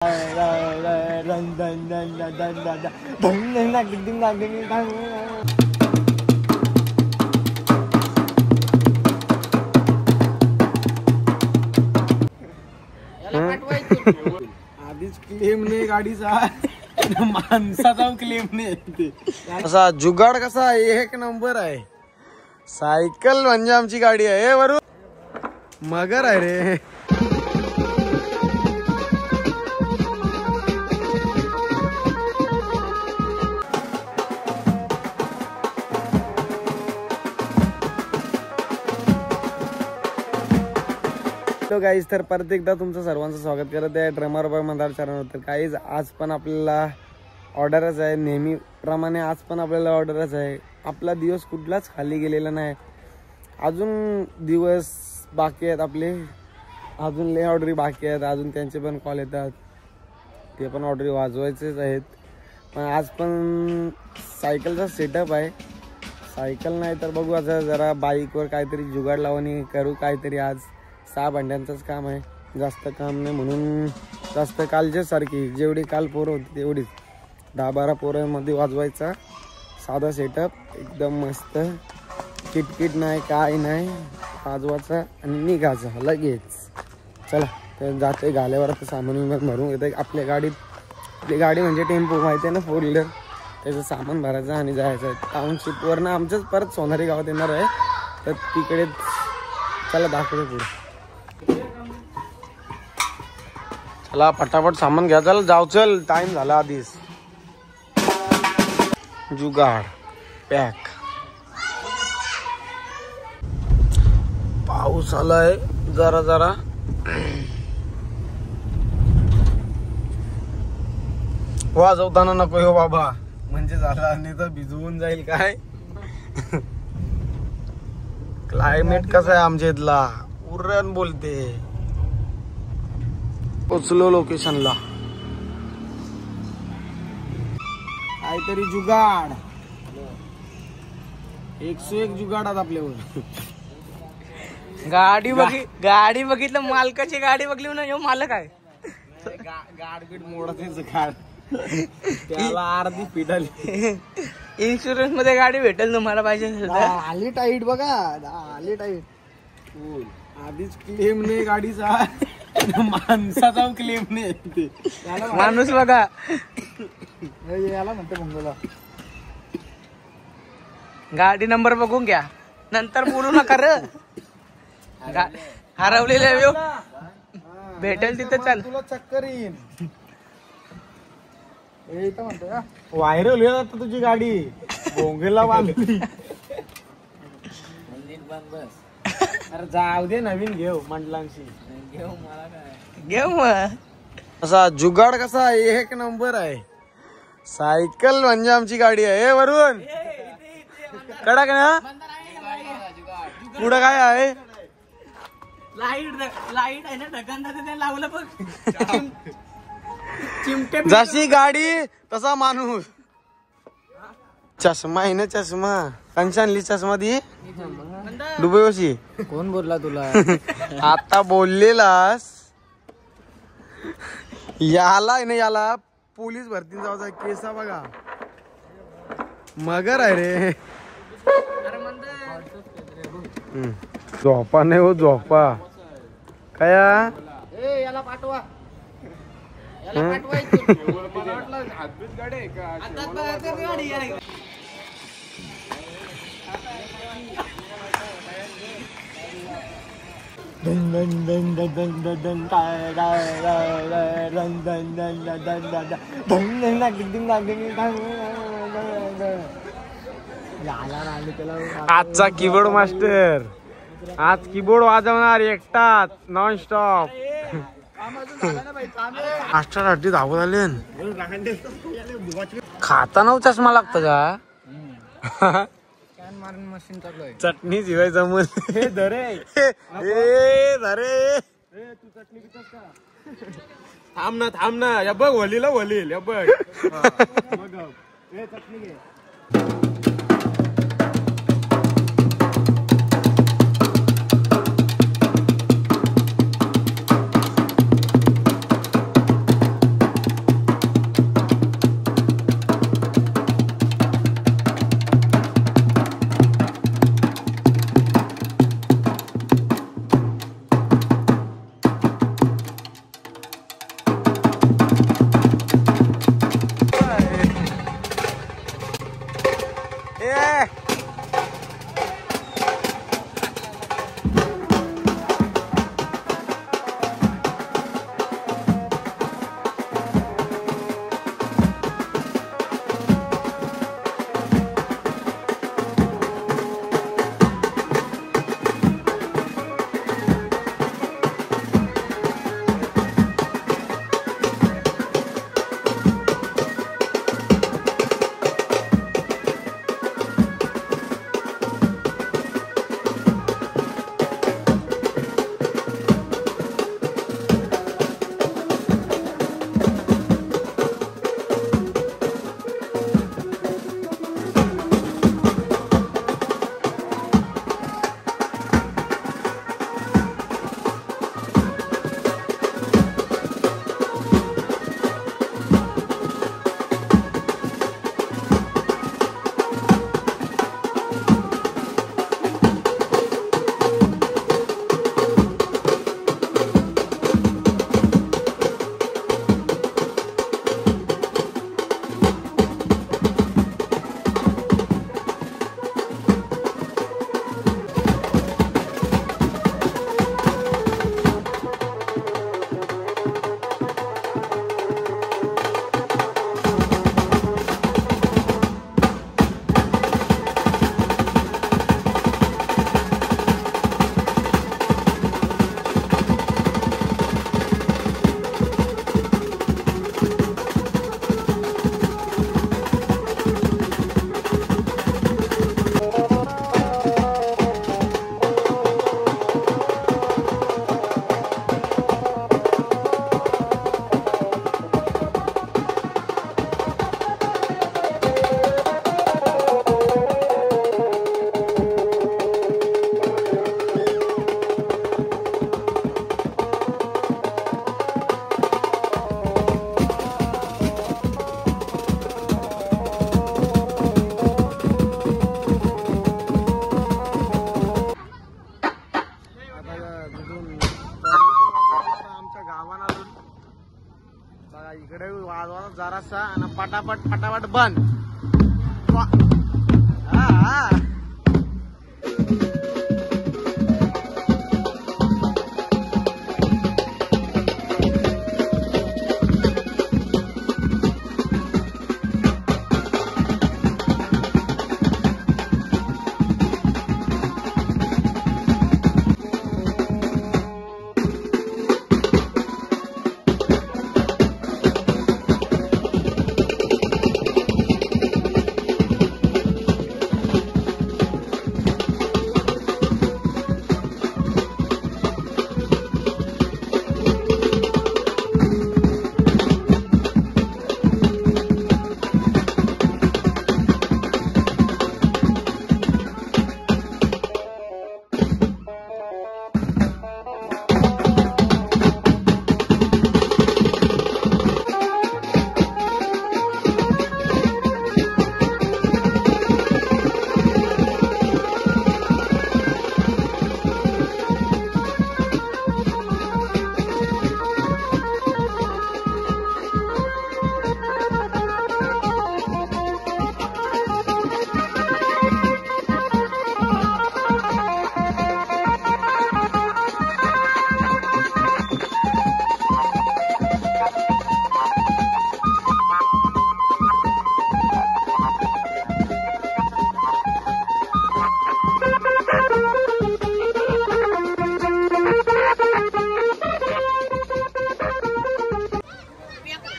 आधीच क्लेम नाही गाडीचा, माणसाचा क्लेम नाही. असा जुगाड कसा एक नंबर आहे. सायकल म्हणजे आमची गाडी आहे. वरून मगर आहे रे. हॅलो गाईज, तर परत एकदा तुमचं सर्वांचं स्वागत करत आहे ड्रमर बॉय मंदार चॅनलवर. तर गाईज आज पण आपल्याला ऑर्डरच आहे. नेहमीप्रमाणे आज पण आपल्याला ऑर्डरच आहे. आपला दिवस कुठलाच खाली गेलेला नाही. अजून दिवस बाकी आहेत आपले, अजून लय ऑर्डरी बाकी आहेत. अजून त्यांचे पण कॉल येतात, ते पण ऑर्डरी वाजवायचेच आहेत. पण आज पण सायकलचा सेटअप आहे. सायकल नाही तर बघू आता जरा बाईकवर काहीतरी जुगाड लावणी करू काहीतरी. आज 6 भांड्यांचंच काम आहे, जास्त काम नाही. म्हणून जास्त कालच्या सारखी जेवढी काल पोरं होती तेवढीच 10-12 पोरांमध्ये वाजवायचा साधा सेटअप. एकदम मस्त, किटकिट नाही काय नाही, वाजवायचा आणि निघायचा लगेच. चला तर जाते घाल्यावर आता सामान भरून येतं आपल्या गाडीत. आपली गाडी म्हणजे टेम्पो माहिती आहे ना, 4 व्हीलर. त्याचं सामान भरायचं आणि जायचं आहे. टाउनशिपवरनं आमचंच परत सोनारी गावात येणार आहे, तर तिकडेच. चला दाखवतो पुढे. चला फटाफट सामान घ्या, चल जाऊ. चल टाइम झाला आधीच. जुगाड पॅक. पाऊस आलाय जरा जरा. वाजवताना नको हो बाबा, म्हणजे झाला नाही तर भिजवून जाईल काय. क्लायमेट कसा आहे आमच्या इथला, उरण बोलते. पोचलो लोकेशनला. काहीतरी जुगाड, 101 जुगाडात आपल्यावर. गाडी बघितलं, मालकाची गाडी बघली म्हणून ह्यो मालक आहे. गाडबीड मोडतेच गाड, त्याला अर्धी पिटाली. इन्शुरन्स मध्ये गाडी भेटेल तुम्हाला पाहिजे. आली टाईट बघा, आली टाईट. आधीच क्लेम नाही गाडीचा, माणसाचा क्लेम नाही. माणूस बघा, याला म्हणते मुंबईला. गाडी नंबर बघून घ्या, नंतर बोलू नका र. हरवलेल्या भेटेल तिथे चल. तुला चक्कर येईन. म्हणतो का व्हायरल होईल आता तुझी गाडी, भोंगेला बांधली. अरे जाऊ दे, नवीन घेऊ मंडलांशी. घेऊ मग. असा जुगाड कसा एक नंबर आहे. सायकल म्हणजे आमची गाडी आहे. वरून कडक ना. पुढं काय आहे, लाईट आहे ना, ढगांना ते लावलं बघ. चिमटे. जशी गाडी तसा माणूस. चष्मा आहे ना, चष्मा कंची आणली चष्मा ती दुबईवशी. कोण बोलला तुला? आता बोललेलास. याला आहे ना, याला पोलीस भरती जायचा केसा बघा. मगर आहे रे. झोपा नाही हो, झोपा काय. याला पाठवा, आजचा कीबोर्ड मास्टर. आज कीबोर्ड वाजवणार एकटाच नॉन स्टॉप. नाश्त्यासाठी धावत आले. खाताना चष्मा लागतं का? मशीन चालू आहे. चटणी शिवाय जमल. धरे धरे तू चटणी पितोस का? थांब ना या बघ, वलीला वलील या बघ. चटणी घे. बघा इकडे वाजवा जरासा आणि पटापट पटापट बंद.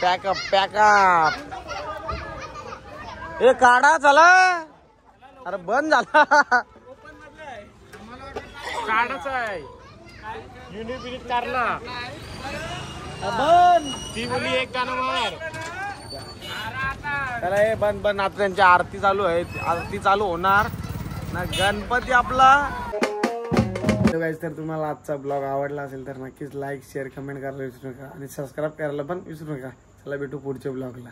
Pack up pack up. हे काढा चला. अरे बंद झाला. काढाच आहे युनिट काढला बंद. ती बोली एक गाणं मार. चला हे बंद बंद. आता त्यांची आरती चालू आहे. आरती चालू होणार ना गणपती आपला. तर तुम्हाला आजचा ब्लॉग आवडला असेल तर नक्कीच लाईक शेअर कमेंट करायला विसरू नका आणि सबस्क्राईब करायला पण विसरू नका. चला भेटू पुढच्या ब्लॉगला.